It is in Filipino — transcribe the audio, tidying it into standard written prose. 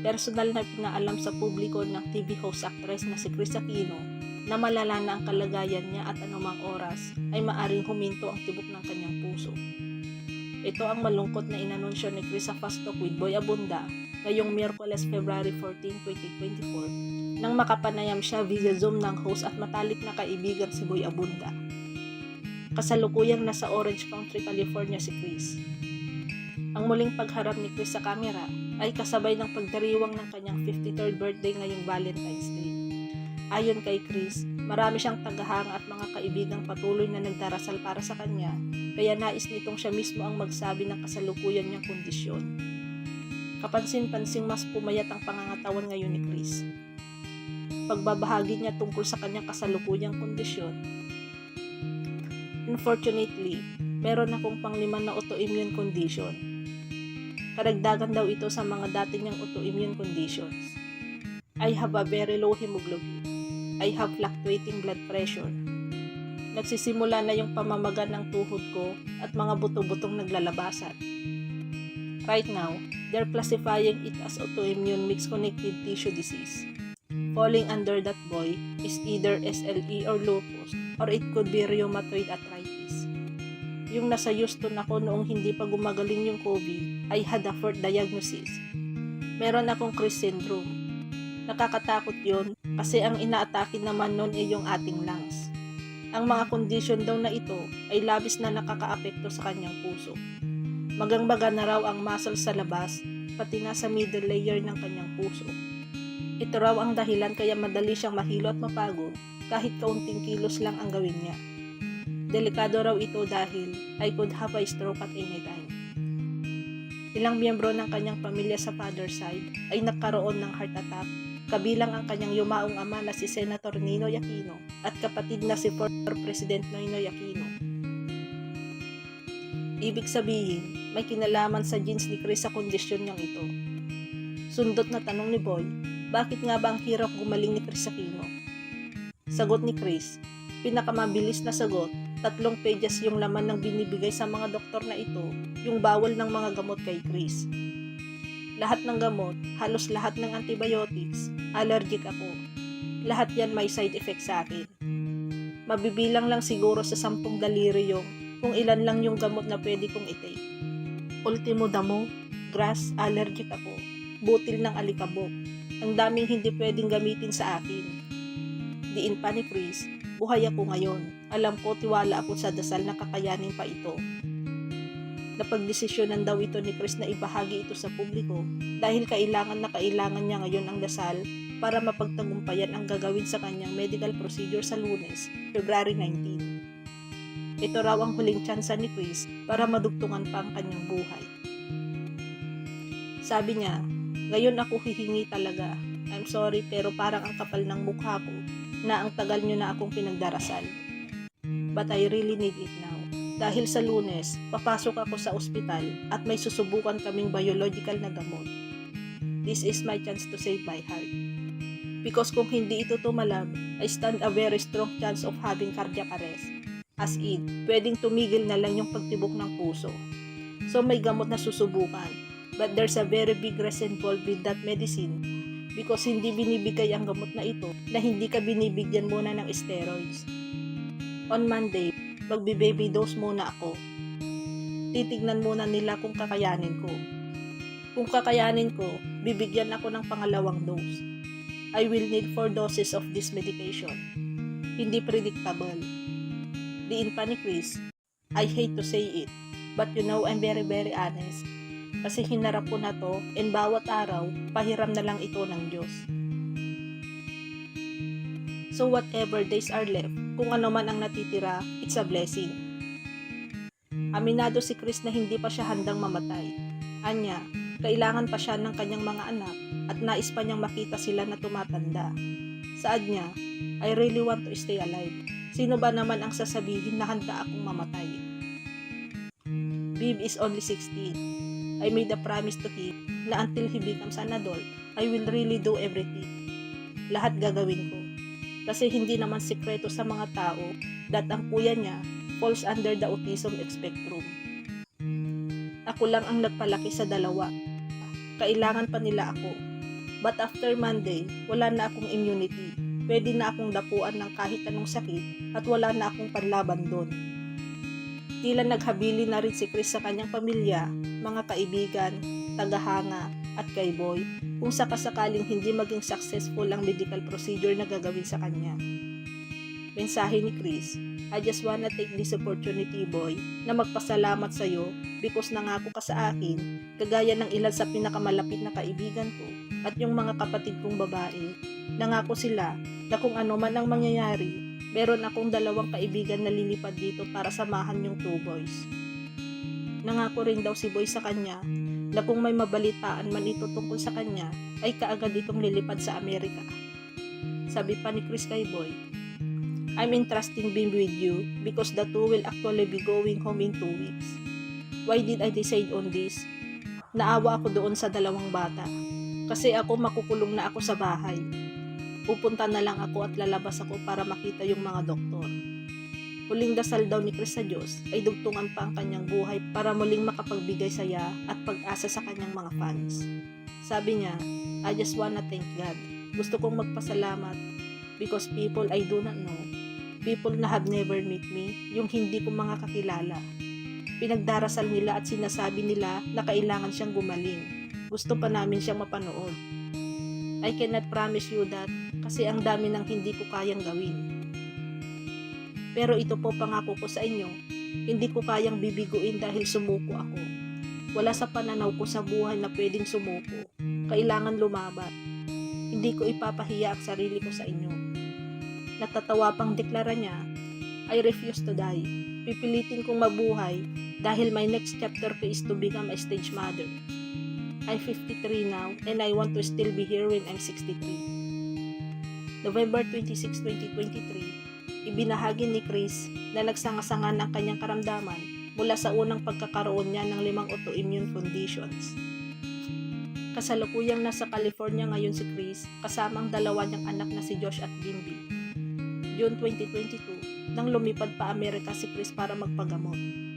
Personal na pinaalam sa publiko ng TV host actress na si Kris Aquino na malala na ang kalagayan niya at anumang oras ay maaring huminto ang tibok ng kanyang puso. Ito ang malungkot na inanunsyo ni Kris sa Fast Talk with Boy Abunda ngayong Miyerkules, February 14, 2024 nang makapanayam siya via Zoom ng host at matalik na kaibigan si Boy Abunda. Kasalukuyang nasa Orange County, California si Kris. Ang muling pagharap ni Kris sa kamera ay kasabay ng pagdiriwang ng kanyang 53rd birthday ngayong Valentine's Day. Ayon kay Kris, marami siyang tagahanga at mga kaibigang patuloy na nagdarasal para sa kanya, kaya nais nitong siya mismo ang magsabi ng kasalukuyan niyang kondisyon. Kapansin-pansing mas pumayat ang pangangatawan ngayon ni Kris. Pagbabahagi niya tungkol sa kanyang kasalukuyang kondisyon. Unfortunately, meron akong pang-5 na autoimmune condition. Karagdagan daw ito sa mga dati niyang autoimmune conditions. I have a very low hemoglobin. I have fluctuating blood pressure. Nagsisimula na yung pamamaga ng tuhod ko at mga buto-butong naglalabasan. Right now, they're classifying it as autoimmune mixed connective tissue disease. Falling under that boy is either SLE or lupus, or it could be rheumatoid arthritis. Yung nasa Houston ako noong hindi pa gumagaling yung COVID, I had a fourth diagnosis. Meron akong Kris syndrome. Nakakatakot yun kasi ang inaatake naman nun ay yung ating lungs. Ang mga condition daw na ito ay labis na nakakaapekto sa kanyang puso. Magang-baga na raw ang muscle sa labas, pati na sa middle layer ng kanyang puso. Ito raw ang dahilan kaya madali siyang mahilo at mapagod kahit kaunting kilos lang ang gawin niya. Delikado raw ito dahil I could have a stroke at any time. Ilang miyembro ng kanyang pamilya sa father side ay nagkaroon ng heart attack, kabilang ang kanyang yumaong ama na si Senator Ninoy Aquino at kapatid na si former President Noynoy Aquino. Ibig sabihin, may kinalaman sa genes ni Kris sa kondisyon niyang ito. Sundot na tanong ni Boy, bakit nga ba ang hirap gumaling ni Kris Aquino? Sagot ni Kris, pinakamabilis na sagot, 3 pages yung laman ng binibigay sa mga doktor na ito, yung bawal ng mga gamot kay Kris. Lahat ng gamot, halos lahat ng antibiotics, allergic ako. Lahat yan may side effect sa akin. Mabibilang lang siguro sa 10 daliri yung kung ilan lang yung gamot na pwede kong i-take. Ultimo damo, grass, allergic ako. Butil ng alikabok. Ang daming hindi pwedeng gamitin sa akin. Diin pa ni Kris, buhay ako ngayon. Alam ko, tiwala ako sa dasal na kakayanin pa ito. Napagdesisyonan daw ito ni Kris na ibahagi ito sa publiko dahil kailangan niya ngayon ang dasal para mapagtagumpayan ang gagawin sa kanyang medical procedure sa Lunes, February 19. Ito raw ang huling tsansa ni Kris para madugtungan pa ang kanyang buhay. Sabi niya, ngayon ako hihingi talaga. I'm sorry pero parang ang kapal ng mukha ko na ang tagal nyo na akong pinagdarasal. But I really need it now. Dahil sa Lunes, papasok ako sa ospital at may susubukan kaming biological na gamot. This is my chance to save my heart. Because kung hindi ito tumalab, I stand a very strong chance of having cardiac arrest. As in, pwedeng tumigil na lang yung pagtibok ng puso. So may gamot na susubukan. But there's a very big risk involved with that medicine because hindi binibigay ang gamot na ito na hindi ka binibigyan muna ng steroids. On Monday, magbi-baby dose muna ako. Titignan muna nila kung kakayanin ko. Kung kakayanin ko, bibigyan ako ng pangalawang dose. I will need 4 doses of this medication. Hindi predictable. Diin pa ni Kris, I hate to say it, but you know I'm very honest. Kasi hinarap ko na to and bawat araw, pahiram na lang ito ng Diyos. So whatever days are left, kung ano man ang natitira, it's a blessing. Aminado si Kris na hindi pa siya handang mamatay. Anya, kailangan pa siya ng kanyang mga anak at nais pa niyang makita sila na tumatanda. Saad niya, I really want to stay alive. Sino ba naman ang sasabihin na handa akong mamatay? Bib is only 16. I made a promise to him na until he becomes an adult, I will really do everything. Lahat gagawin ko. Kasi hindi naman sikreto sa mga tao that ang kuya niya falls under the autism spectrum. Ako lang ang nagpalaki sa dalawa. Kailangan pa nila ako. But after Monday, wala na akong immunity. Pwede na akong dapuan ng kahit anong sakit at wala na akong panlaban doon. Tila naghabili na rin si Chris sa kanyang pamilya, mga kaibigan, tagahanga at kay Boy kung sakasakaling hindi maging successful ang medical procedure na gagawin sa kanya. Mensahe ni Chris, I just wanna take this opportunity, Boy, na magpasalamat sa'yo because nangako ka sa akin, kagaya ng ilan sa pinakamalapit na kaibigan ko at yung mga kapatid kong babae. Nangako sila na kung ano man ang mangyayari, meron akong 2 kaibigan na lilipad dito para samahan yung 2 boys. Nangako rin daw si Boy sa kanya na kung may mabalitaan man ito tungkol sa kanya, ay kaagad itong lilipad sa Amerika. Sabi pa ni Chris kay Boy, I'm entrusting being with you because the 2 will actually be going home in 2 weeks. Why did I decide on this? Naawa ako doon sa 2 bata. Kasi ako makukulong na ako sa bahay. Pupunta na lang ako at lalabas ako para makita yung mga doktor. Huling dasal daw ni Chris sa Diyos ay dugtungan pa ang kanyang buhay para muling makapagbigay saya at pag-asa sa kanyang mga fans. Sabi niya, I just wanna thank God. Gusto kong magpasalamat because people I do not know, people na have never met me, yung hindi ko mga kakilala. Pinagdarasal nila at sinasabi nila na kailangan siyang gumaling. Gusto pa namin siyang mapanood. I cannot promise you that kasi ang dami ng hindi ko kayang gawin. Pero ito po pangako ko sa inyo, hindi ko kayang bibiguin dahil sumuko ako. Wala sa pananaw ko sa buhay na pwedeng sumuko. Kailangan lumaban. Hindi ko ipapahiya ang sarili ko sa inyo. Natatawa pang deklara niya, I refuse to die. Pipilitin kong mabuhay dahil my next chapter ko is to become a stage mother. I'm 53 now and I want to still be here when I'm 63. November 26, 2023, ibinahagi ni Chris na nagsangasangan ang kanyang karamdaman mula sa unang pagkakaroon niya ng 5 autoimmune conditions. Kasalukuyang nasa California ngayon si Chris kasama ang 2 niyang anak na si Josh at Bimby. June 2022, nang lumipad pa Amerika si Chris para magpagamot.